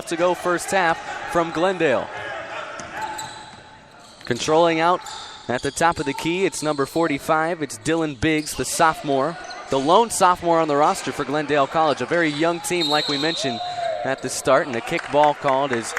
left to go first half from Glendale. Controlling out at the top of the key, it's number 45. It's Dylan Biggs, the sophomore. The lone sophomore on the roster for Glendale College. A very young team, like we mentioned at the start. And a kick ball called as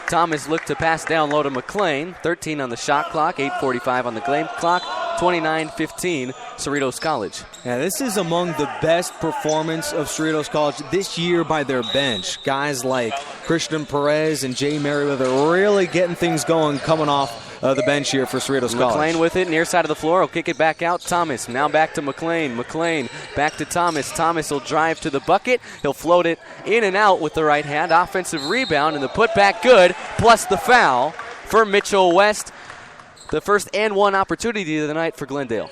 Thomas looked to pass down low to McLean. 13 on the shot clock, 8:45 on the game clock. 29-15, Cerritos College. Yeah, this is among the best performance of Cerritos College this year by their bench. Guys like Christian Perez and Jay Merriweather really getting things going coming off the bench here for Cerritos College. McLean with it, near side of the floor. Will kick it back out. Thomas now back to McLean. McLean back to Thomas. Thomas will drive to the bucket. He'll float it in and out with the right hand. Offensive rebound, and the putback good, plus the foul for Mitchell West. The first and one opportunity of the night for Glendale.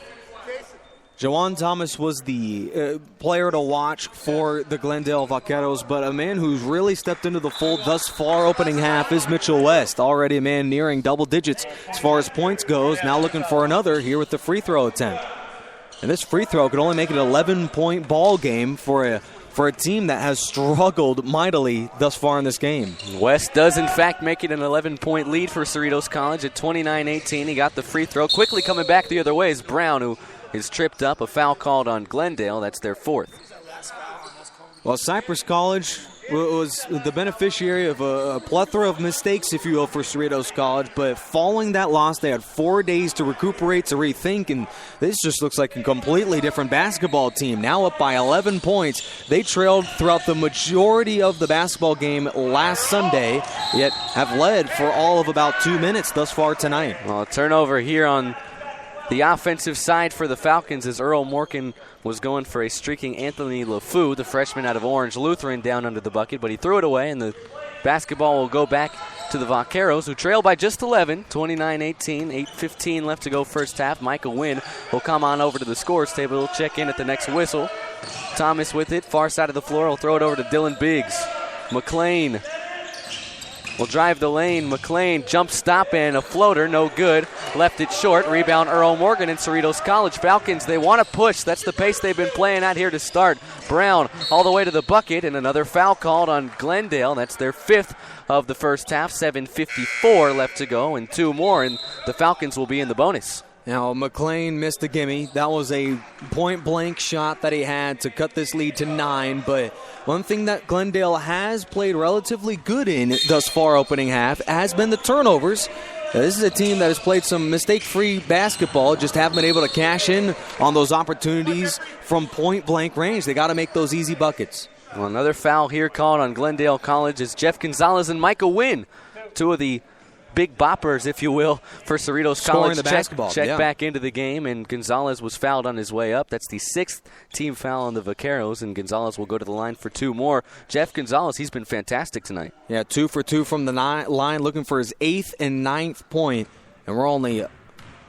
Jawan Thomas was the player to watch for the Glendale Vaqueros, but a man who's really stepped into the fold thus far opening half is Mitchell West. Already a man nearing double digits as far as points goes. Now looking for another here with the free throw attempt. And this free throw could only make it an 11-point ball game for a team that has struggled mightily thus far in this game. West does, in fact, make it an 11-point lead for Cerritos College at 29-18. He got the free throw. Quickly coming back the other way is Brown, who is tripped up. A foul called on Glendale. That's their fourth. Well, Cypress College was the beneficiary of a plethora of mistakes, if you will, for Cerritos College. But following that loss, they had 4 days to recuperate, to rethink, and this just looks like a completely different basketball team. Now up by 11 points. They trailed throughout the majority of the basketball game last Sunday, yet have led for all of about 2 minutes thus far tonight. Well, a turnover here on the offensive side for the Falcons as Earl Morgan was going for a streaking Anthony LaFou, the freshman out of Orange Lutheran, down under the bucket, but he threw it away, and the basketball will go back to the Vaqueros, who trail by just 11, 29-18, 8:15 left to go first half. Micah Wynn will come on over to the scores table. He'll check in at the next whistle. Thomas with it, far side of the floor. He'll throw it over to Dylan Biggs. McLean will drive the lane. McLean jump stop and a floater, no good. Left it short. Rebound Earl Morgan and Cerritos College. Falcons, they want to push. That's the pace they've been playing at here to start. Brown all the way to the bucket, and another foul called on Glendale. That's their fifth of the first half. 7:54 left to go, and two more, and the Falcons will be in the bonus. Now, McLean missed a gimme. That was a point-blank shot that he had to cut this lead to 9. But one thing that Glendale has played relatively good in thus far opening half has been the turnovers. This is a team that has played some mistake-free basketball, just haven't been able to cash in on those opportunities from point-blank range. They got to make those easy buckets. Well, another foul here called on Glendale College is Jeff Gonzalez and Micah Wynn, two of the big boppers, if you will, for Cerritos College. The basketball. Check back into the game, and Gonzalez was fouled on his way up. That's the sixth team foul on the Vaqueros, and Gonzalez will go to the line for two more. Jeff Gonzalez, he's been fantastic tonight. Yeah, 2 for 2 from the line, looking for his 8th and 9th point, and we're only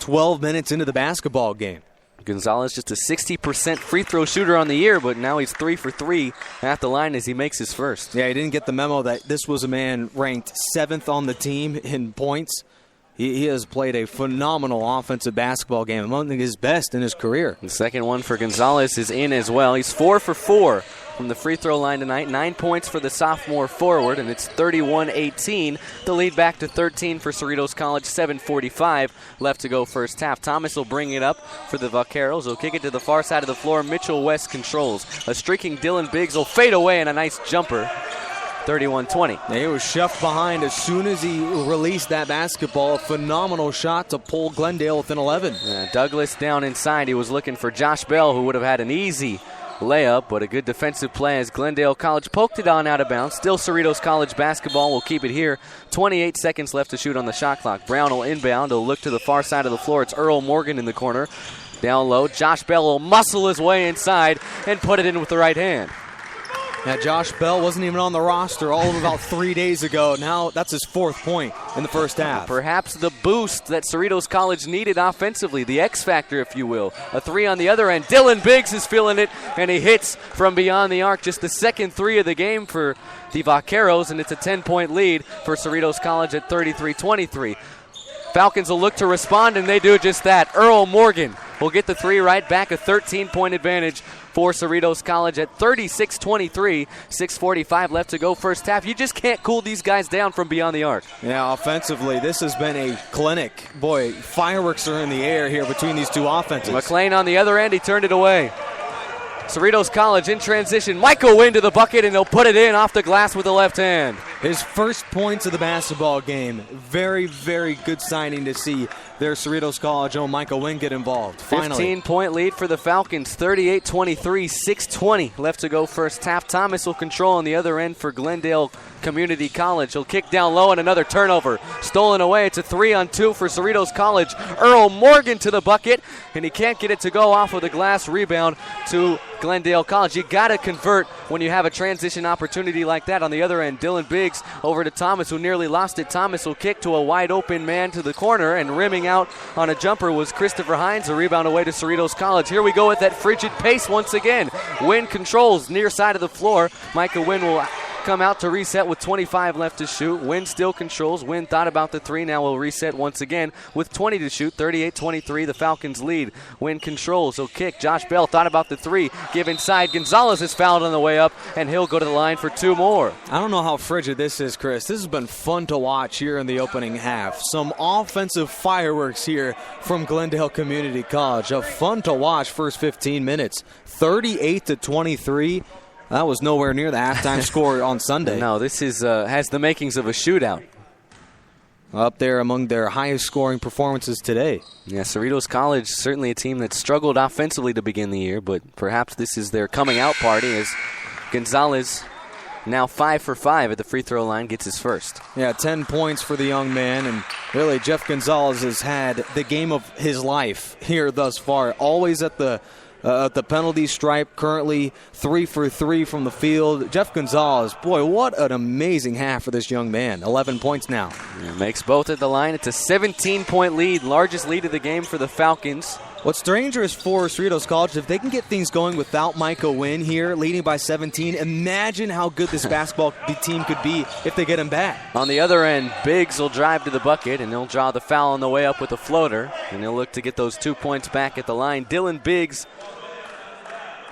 12 minutes into the basketball game. Gonzalez just a 60% free throw shooter on the year, but now he's 3 for 3 at the line as he makes his first. Yeah, he didn't get the memo that this was a man ranked 7th on the team in points. He has played a phenomenal offensive basketball game, among his best in his career. The second one for Gonzalez is in as well. He's 4 for 4 from the free throw line tonight. 9 points for the sophomore forward, and it's 31-18. The lead back to 13 for Cerritos College. 7:45 left to go first half. Thomas will bring it up for the Vaqueros. He'll kick it to the far side of the floor. Mitchell West controls. A streaking Dylan Biggs will fade away, and a nice jumper. 31-20. He was shoved behind as soon as he released that basketball. A phenomenal shot to pull Glendale within 11. Yeah, Douglas down inside. He was looking for Josh Bell, who would have had an easy layup, but a good defensive play as Glendale College poked it on out of bounds. Still Cerritos College basketball. Will keep it here. 28 seconds left to shoot on the shot clock. Brown will inbound. He'll look to the far side of the floor. It's Earl Morgan in the corner. Down low. Josh Bell will muscle his way inside and put it in with the right hand. Now, Josh Bell wasn't even on the roster all of about 3 days ago. Now that's his 4th point in the first half. Perhaps the boost that Cerritos College needed offensively, the X factor, if you will. A 3 on the other end. Dylan Biggs is feeling it, and he hits from beyond the arc. Just the second 3 of the game for the Vaqueros, and it's a 10-point lead for Cerritos College at 33-23. Falcons will look to respond, and they do just that. Earl Morgan will get the three right back, a 13-point advantage for Cerritos College at 36-23, 6:45 left to go first half. You just can't cool these guys down from beyond the arc. Yeah, offensively, this has been a clinic. Boy, fireworks are in the air here between these two offenses. McLean on the other end, he turned it away. Cerritos College in transition. Michael Wynn to the bucket, and he'll put it in off the glass with the left hand. His first points of the basketball game. Very, very good signing to see their Cerritos College own Michael Wynn get involved. Finally. 15-point lead for the Falcons, 38-23, 6:20 left to go first half. Thomas will control on the other end for Glendale Community College. He'll kick down low and another turnover. Stolen away. It's a 3-on-2 for Cerritos College. Earl Morgan to the bucket, and he can't get it to go off of the glass. Rebound to Glendale College. You got to convert when you have a transition opportunity like that. On the other end, Dylan Biggs over to Thomas, who nearly lost it. Thomas will kick to a wide open man to the corner, and rimming out on a jumper was Christopher Hines. A rebound away to Cerritos College. Here we go with that frigid pace once again. Wynn controls near side of the floor. Micah Wynn will come out to reset with 25 left to shoot. Wynn still controls. Wynn thought about the three. Now will reset once again with 20 to shoot. 38-23, the Falcons lead. Wynn controls. He'll kick. Josh Bell thought about the three. Give inside. Gonzalez is fouled on the way up, and he'll go to the line for two more. I don't know how frigid this is, Chris. This has been fun to watch here in the opening half. Some offensive fireworks here from Glendale Community College. A fun to watch first 15 minutes. 38-23. That was nowhere near the halftime score on Sunday. No, this is has the makings of a shootout. Up there among their highest scoring performances today. Yeah, Cerritos College, certainly a team that struggled offensively to begin the year, but perhaps this is their coming out party as Gonzalez, now 5 for 5 at the free throw line, gets his first. Yeah, 10 points for the young man, and really Jeff Gonzalez has had the game of his life here thus far. Always at the penalty stripe, currently 3 for 3 from the field. Jeff Gonzalez, boy, what an amazing half for this young man. 11 points now. Yeah, makes both at the line. It's a 17-point lead, largest lead of the game for the Falcons. What's dangerous for Cerritos College, if they can get things going without Micah Wynn here, leading by 17, imagine how good this basketball team could be if they get him back. On the other end, Biggs will drive to the bucket, and he'll draw the foul on the way up with a floater, and he'll look to get those 2 points back at the line. Dylan Biggs,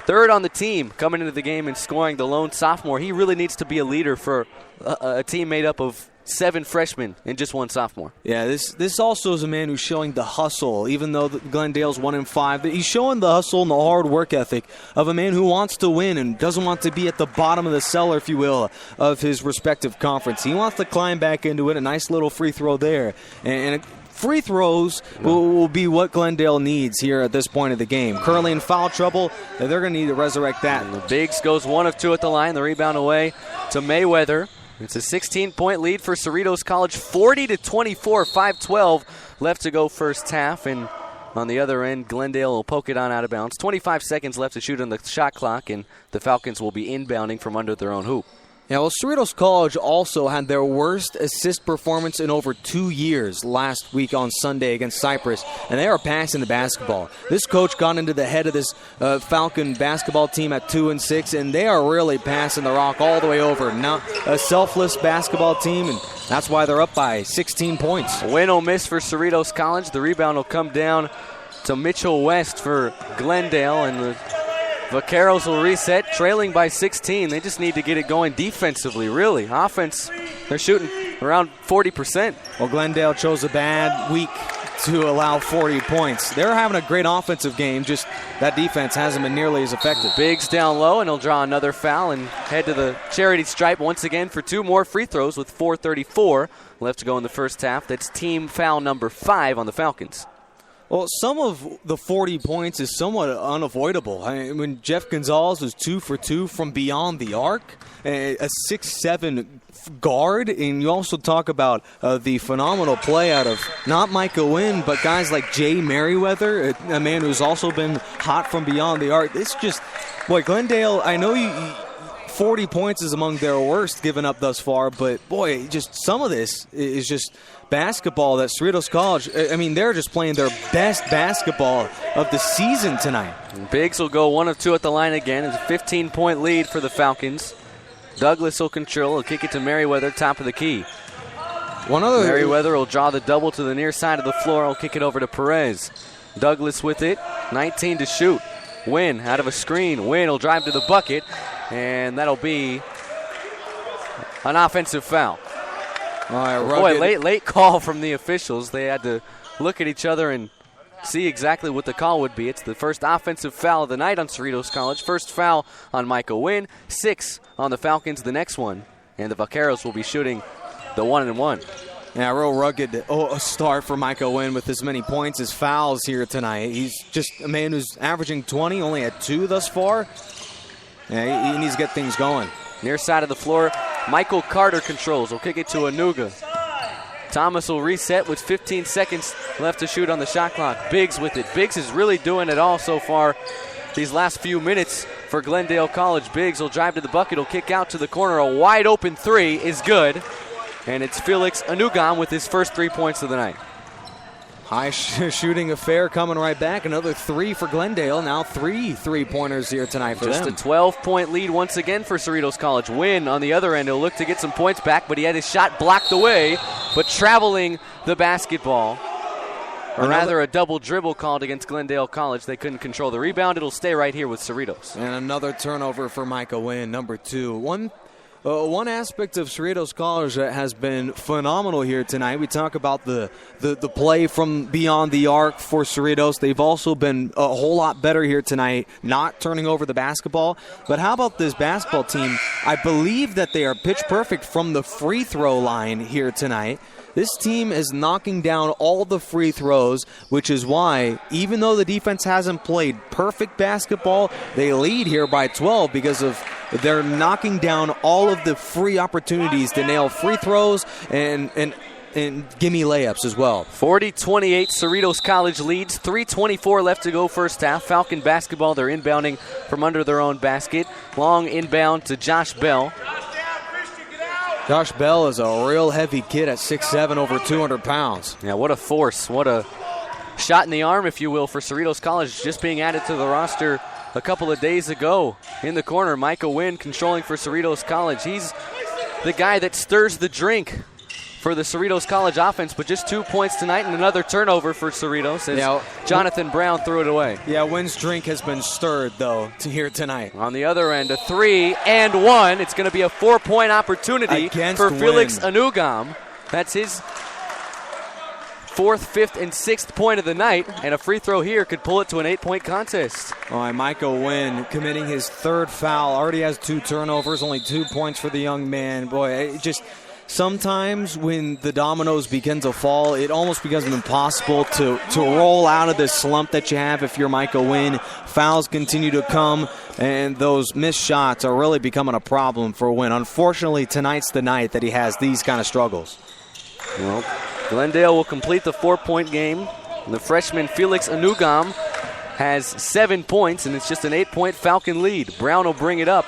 third on the team, coming into the game and scoring, the lone sophomore. He really needs to be a leader for a team made up of 7 freshmen and just 1 sophomore. Yeah, this also is a man who's showing the hustle, even though Glendale's 1-5. He's showing the hustle and the hard work ethic of a man who wants to win and doesn't want to be at the bottom of the cellar, if you will, of his respective conference. He wants to climb back into it. A nice little free throw there. And free throws will be what Glendale needs here at this point of the game. Currently in foul trouble, they're going to need to resurrect that. And the Biggs goes 1 of 2 at the line. The rebound away to Mayweather. It's a 16-point lead for Cerritos College, 40-24, 5:12 left to go first half. And on the other end, Glendale will poke it on out of bounds. 25 seconds left to shoot on the shot clock, and the Falcons will be inbounding from under their own hoop. Yeah, well, Cerritos College also had their worst assist performance in over 2 years last week on Sunday against Cypress, and they are passing the basketball. This coach got into the head of this Falcon basketball team at 2-6, and they are really passing the rock all the way over. Now, a selfless basketball team, and that's why they're up by 16 points. Win or miss for Cerritos College. The rebound will come down to Mitchell West for Glendale, and the Vaqueros will reset, trailing by 16. They just need to get it going defensively, really. Offense, they're shooting around 40%. Well, Glendale chose a bad week to allow 40 points. They're having a great offensive game, just that defense hasn't been nearly as effective. Biggs down low, and he'll draw another foul and head to the charity stripe once again for 2 more free throws with 4:34 left to go in the first half. That's team foul number 5 on the Falcons. Well, some of the 40 points is somewhat unavoidable. I mean, when Jeff Gonzalez was 2 for 2 from beyond the arc, a 6'7" guard, and you also talk about the phenomenal play out of not Micah Wynn, but guys like Jay Merriweather, a man who's also been hot from beyond the arc. It's just, boy, Glendale, I know 40 points is among their worst given up thus far, but boy, just some of this is just basketball that Cerritos College, I mean, they're just playing their best basketball of the season tonight. And Biggs will go 1 of 2 at the line again. It's a 15-point lead for the Falcons. Douglas will control. He'll kick it to Merriweather, top of the key. Merriweather will draw the double to the near side of the floor. He'll kick it over to Perez. Douglas with it. 19 to shoot. Wynn out of a screen. Wynn will drive to the bucket, and that'll be an offensive foul. All right, Boy, late call from the officials. They had to look at each other and see exactly what the call would be. It's the first offensive foul of the night on Cerritos College. First foul on Michael Wynn. 6 on the Falcons, the next one. And the Vaqueros will be shooting the 1-and-1. Yeah, real rugged start for Michael Wynn with as many points as fouls here tonight. He's just a man who's averaging 20, only had 2 thus far. Yeah, he needs to get things going. Near side of the floor, Michael Carter controls. Will kick it to Anuga. Thomas will reset with 15 seconds left to shoot on the shot clock. Biggs with it. Biggs is really doing it all so far these last few minutes for Glendale College. Biggs will drive to the bucket. Will kick out to the corner. A wide open 3 is good. And it's Felix Anugan with his first 3 points of the night. High shooting affair coming right back. Another 3 for Glendale. Now 3 3-pointers here tonight for them. Just a 12-point lead once again for Cerritos College. Wynn on the other end. He'll look to get some points back, but he had his shot blocked away. But traveling the basketball, or rather a double dribble called against Glendale College. They couldn't control the rebound. It'll stay right here with Cerritos. And another turnover for Michael Wynn, number 2. One aspect of Cerritos College that has been phenomenal here tonight, we talk about the play from beyond the arc for Cerritos. They've also been a whole lot better here tonight, not turning over the basketball. But how about this basketball team? I believe that they are pitch perfect from the free throw line here tonight. This team is knocking down all the free throws, which is why, even though the defense hasn't played perfect basketball, they lead here by 12 because of they're knocking down all of the free opportunities to nail free throws and gimme layups as well. 40-28, Cerritos College leads. 3:24 left to go first half. Falcon basketball, they're inbounding from under their own basket. Long inbound to Josh Bell. Josh Bell is a real heavy kid at 6'7", over 200 pounds. Yeah, what a force. What a shot in the arm, if you will, for Cerritos College, just being added to the roster a couple of days ago. In the corner, Michael Wynn controlling for Cerritos College. He's the guy that stirs the drink for the Cerritos College offense, but just 2 points tonight and another turnover for Cerritos as Jonathan Brown threw it away. Yeah, Wynn's drink has been stirred, though, here tonight. On the other end, a 3-and-1. It's going to be a 4-point opportunity for Felix Anugam. That's his 4th, 5th, and 6th point of the night, and a free throw here could pull it to an 8-point contest. All right, Michael Wynn committing his 3rd foul. Already has 2 turnovers, only 2 points for the young man. Boy, it just... Sometimes when the dominoes begin to fall, it almost becomes impossible to roll out of this slump that you have if you're Michael Wynn. Fouls continue to come, and those missed shots are really becoming a problem for Wynn. Unfortunately, tonight's the night that he has these kind of struggles. Well, Glendale will complete the 4-point game. The freshman Felix Anugam has 7 points, and it's just an 8-point Falcon lead. Brown will bring it up.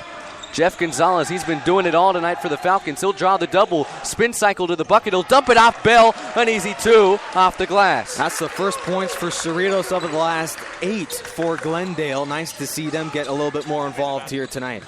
Jeff Gonzalez, he's been doing it all tonight for the Falcons. He'll draw the double, spin cycle to the bucket. He'll dump it off Bell, an easy 2 off the glass. That's the first points for Cerritos over the last 8 for Glendale. Nice to see them get a little bit more involved here tonight.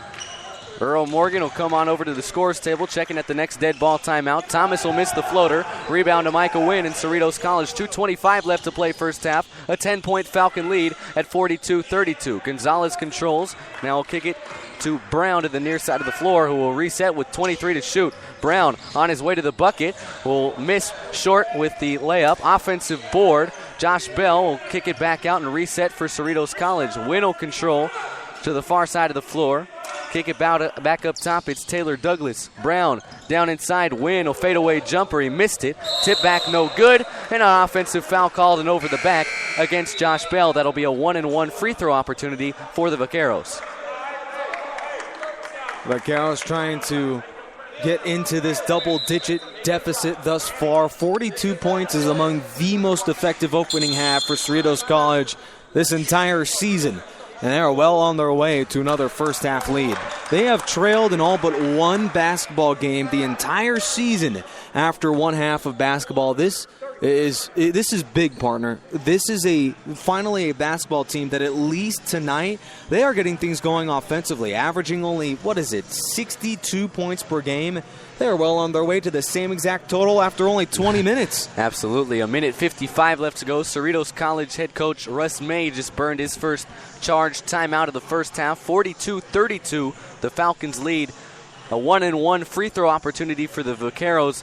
Earl Morgan will come on over to the scores table, checking at the next dead ball timeout. Thomas will miss the floater. Rebound to Michael Wynn and Cerritos College. 2:25 left to play first half. A 10-point Falcon lead at 42-32. Gonzalez controls. Now will kick it to Brown to the near side of the floor, who will reset with 23 to shoot. Brown on his way to the bucket will miss short with the layup. Offensive board. Josh Bell will kick it back out and reset for Cerritos College. Wynn will control to the far side of the floor. Kick it back up top. It's Taylor Douglas. Brown down inside. Wynn will fade away jumper. He missed it. Tip back no good. And an offensive foul called and over the back against Josh Bell. That'll be a 1-and-1 free throw opportunity for the Vaqueros. Vaqueros trying to get into this double-digit deficit thus far. 42 points is among the most effective opening half for Cerritos College this entire season. And they are well on their way to another first-half lead. They have trailed in all but one basketball game the entire season after one half of basketball. This This is big, partner. This is finally a basketball team that at least tonight they are getting things going offensively, averaging only 62 points per game. They are well on their way to the same exact total after only 20 minutes. Absolutely. 1:55 left to go. Cerritos College head coach Russ May just burned his first charge timeout of the first half. 42-32, the Falcons lead. A 1-and-1 free throw opportunity for the Vaqueros.